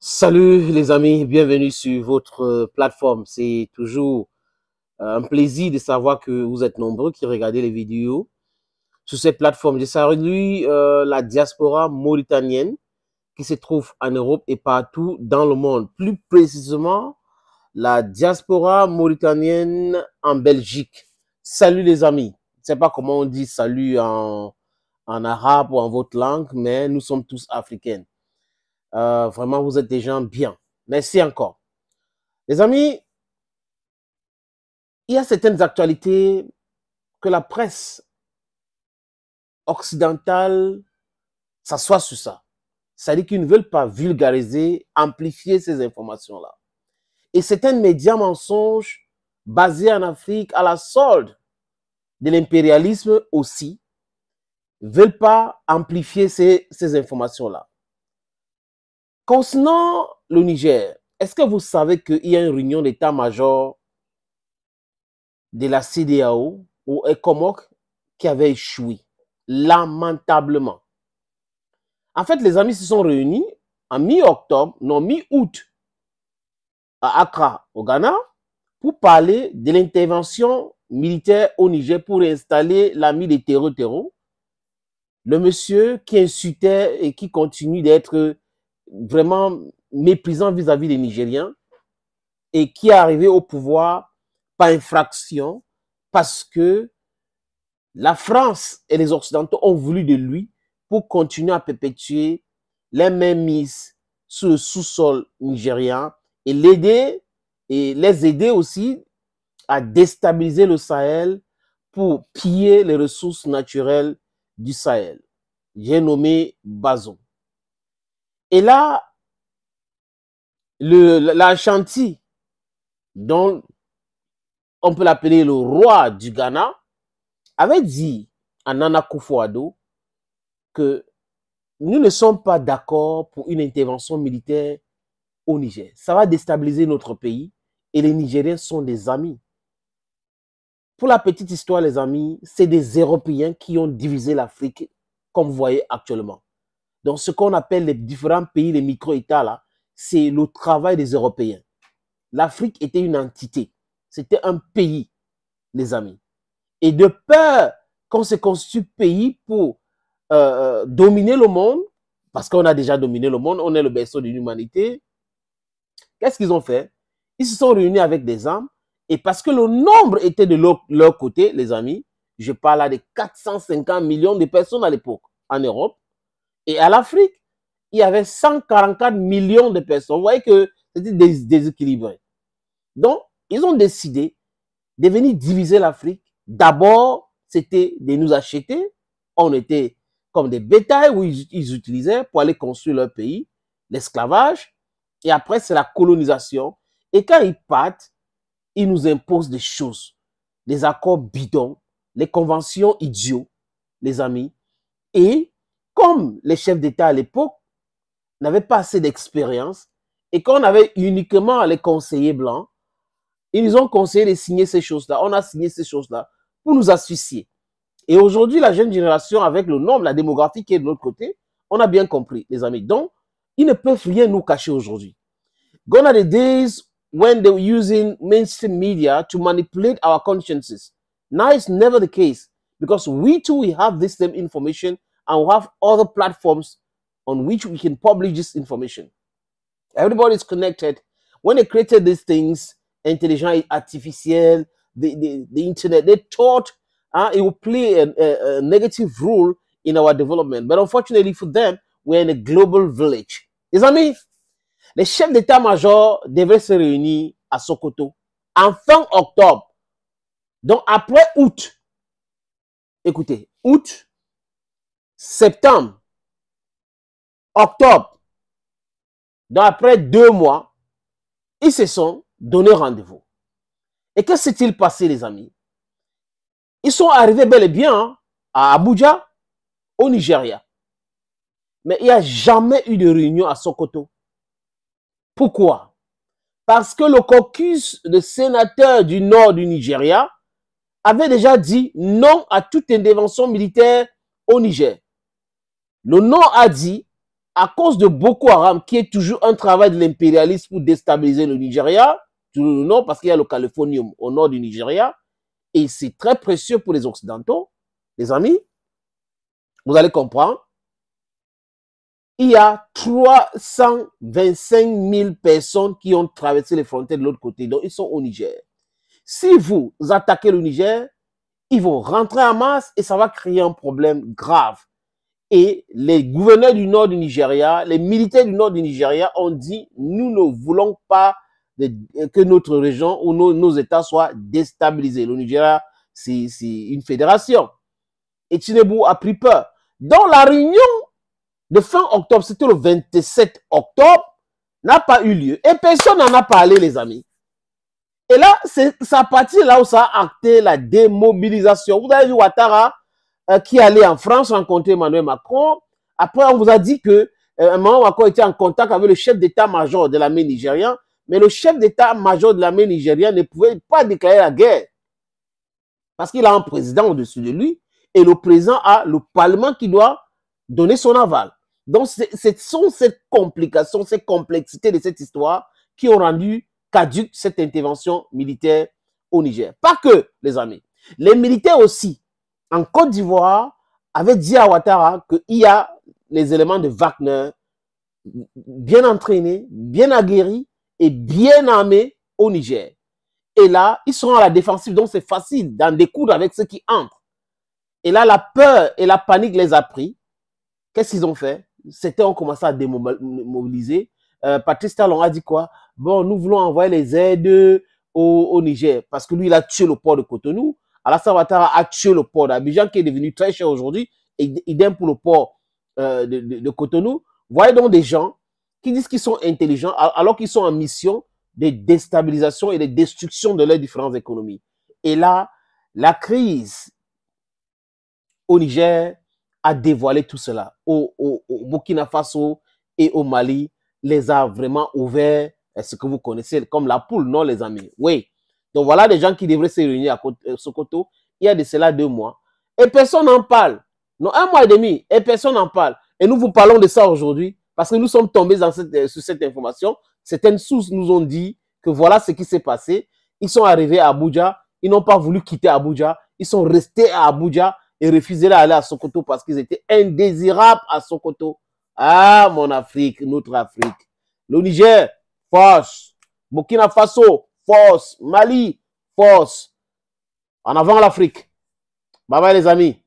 Salut les amis, bienvenue sur votre plateforme. C'est toujours un plaisir de savoir que vous êtes nombreux qui regardez les vidéos sur cette plateforme. Je salue la diaspora mauritanienne qui se trouve en Europe et partout dans le monde. Plus précisément, la diaspora mauritanienne en Belgique. Salut les amis. Je ne sais pas comment on dit salut en arabe ou en votre langue, mais nous sommes tous africains. Vraiment, vous êtes des gens bien. Merci encore. Les amis, il y a certaines actualités que la presse occidentale s'assoit sur ça. C'est-à-dire qu'ils ne veulent pas vulgariser, amplifier ces informations-là. Et certains médias mensonges basés en Afrique à la solde de l'impérialisme aussi ne veulent pas amplifier ces informations-là. Concernant le Niger, est-ce que vous savez qu'il y a une réunion d'état-major de la CEDEAO ou ECOMOG qui avait échoué, lamentablement. En fait, les amis se sont réunis en mi-octobre, non mi-août, à Accra, au Ghana, pour parler de l'intervention militaire au Niger pour installer l'ami des terreaux, le monsieur qui insultait et qui continue d'être vraiment méprisant vis-à-vis des Nigériens et qui est arrivé au pouvoir par infraction parce que la France et les Occidentaux ont voulu de lui pour continuer à perpétuer les mainmises sur le sous-sol nigérien et l'aider et les aider aussi à déstabiliser le Sahel pour piller les ressources naturelles du Sahel. J'ai nommé Bazoum. Et là, l'Ashanti, dont on peut l'appeler le roi du Ghana, avait dit à Nana Akufo-Addo que nous ne sommes pas d'accord pour une intervention militaire au Niger. Ça va déstabiliser notre pays et les Nigériens sont des amis. Pour la petite histoire, les amis, c'est des Européens qui ont divisé l'Afrique, comme vous voyez actuellement. Donc, ce qu'on appelle les différents pays, les micro-États, là, c'est le travail des Européens. L'Afrique était une entité. C'était un pays, les amis. Et de peur qu'on se constitue pays pour dominer le monde, parce qu'on a déjà dominé le monde, on est le berceau de l'humanité, qu'est-ce qu'ils ont fait? Ils se sont réunis avec des armes, et parce que le nombre était de leur côté, les amis, je parle là de 450 millions de personnes à l'époque en Europe, et à l'Afrique, il y avait 144 millions de personnes. Vous voyez que c'était déséquilibré. Donc, ils ont décidé de venir diviser l'Afrique. D'abord, c'était de nous acheter. On était comme des bétails où ils utilisaient pour aller construire leur pays, l'esclavage. Et après, c'est la colonisation. Et quand ils partent, ils nous imposent des choses, des accords bidons, les conventions idiots, les amis. Et comme les chefs d'État à l'époque n'avaient pas assez d'expérience et qu'on avait uniquement les conseillers blancs, ils nous ont conseillé de signer ces choses-là. On a signé ces choses-là pour nous asphyxier. Et aujourd'hui, la jeune génération, avec le nombre, la démographie qui est de l'autre côté, on a bien compris, les amis. Donc, ils ne peuvent rien nous cacher aujourd'hui. Gone are the days when they were using mainstream media to manipulate our consciences. Now it's never the case because we too, we have this same information and we have other platforms on which we can publish this information. Everybody is connected. When they created these things, intelligence artificielle, the internet, they thought it would play a negative role in our development. But unfortunately for them, we're in a global village. Les amis, les chefs d'état-major devraient se réunir à Sokoto en fin octobre. Donc après août, écoutez, août, septembre, octobre, donc après 2 mois, ils se sont donné rendez-vous. Et que s'est-il passé, les amis? Ils sont arrivés bel et bien à Abuja, au Nigeria. Mais il n'y a jamais eu de réunion à Sokoto. Pourquoi? Parce que le caucus de sénateurs du nord du Nigeria avait déjà dit non à toute intervention militaire au Niger. Le nord a dit à cause de Boko Haram, qui est toujours un travail de l'impérialisme pour déstabiliser le Nigeria, tout le nord, parce qu'il y a le Californium au nord du Nigeria, et c'est très précieux pour les Occidentaux, les amis, vous allez comprendre. Il y a 325 000 personnes qui ont traversé les frontières de l'autre côté, donc ils sont au Niger. Si vous attaquez le Niger, ils vont rentrer en masse et ça va créer un problème grave. Et les gouverneurs du nord du Nigeria, les militaires du nord du Nigeria ont dit, nous ne voulons pas que notre région ou nos États soient déstabilisés. Le Nigeria, c'est une fédération. Et Tinubu a pris peur. Dans la réunion de fin octobre, c'était le 27 octobre, n'a pas eu lieu. Et personne n'en a parlé, les amis. Et là, c'est à partir là où ça a acté la démobilisation. Vous avez vu Ouattara, qui allait en France rencontrer Emmanuel Macron. Après, on vous a dit que Emmanuel Macron était en contact avec le chef d'état-major de l'armée nigérienne, mais le chef d'état-major de l'armée nigérienne ne pouvait pas déclarer la guerre parce qu'il a un président au-dessus de lui et le président a le Parlement qui doit donner son aval. Donc, ce sont ces complications, ces complexités de cette histoire qui ont rendu caduque cette intervention militaire au Niger. Pas que, les amis. Les militaires aussi, en Côte d'Ivoire, avaient dit à Ouattara qu'il y a les éléments de Wagner bien entraînés, bien aguerris et bien armés au Niger. Et là, ils sont à la défensive, donc c'est facile d'en découdre avec ceux qui entrent. Et là, la peur et la panique les a pris. Qu'est-ce qu'ils ont fait? Certains ont commencé à démobiliser. Patrice Talon a dit quoi? Bon, nous voulons envoyer les aides au Niger parce que lui, il a tué le port de Cotonou. Alassane Ouattara a tué le port d'Abidjan qui est devenu très cher aujourd'hui. Et idem pour le port de Cotonou. Vous voyez donc des gens qui disent qu'ils sont intelligents alors qu'ils sont en mission de déstabilisation et de destruction de leurs différentes économies. Et là, la crise au Niger a dévoilé tout cela. Au Burkina Faso et au Mali, les a vraiment ouverts, ce que vous connaissez comme la poule, non les amis? Oui. Donc voilà des gens qui devraient se réunir à Sokoto il y a de cela 2 mois. Et personne n'en parle. Non, 1 mois et demi, et personne n'en parle. Et nous vous parlons de ça aujourd'hui parce que nous sommes tombés sur cette information. Certaines sources nous ont dit que voilà ce qui s'est passé. Ils sont arrivés à Abuja, ils n'ont pas voulu quitter Abuja, ils sont restés à Abuja et refusaient d'aller à Sokoto parce qu'ils étaient indésirables à Sokoto. Ah, mon Afrique, notre Afrique. Le Niger, force. Burkina Faso, force. Mali, force. En avant l'Afrique. Bye bye les amis.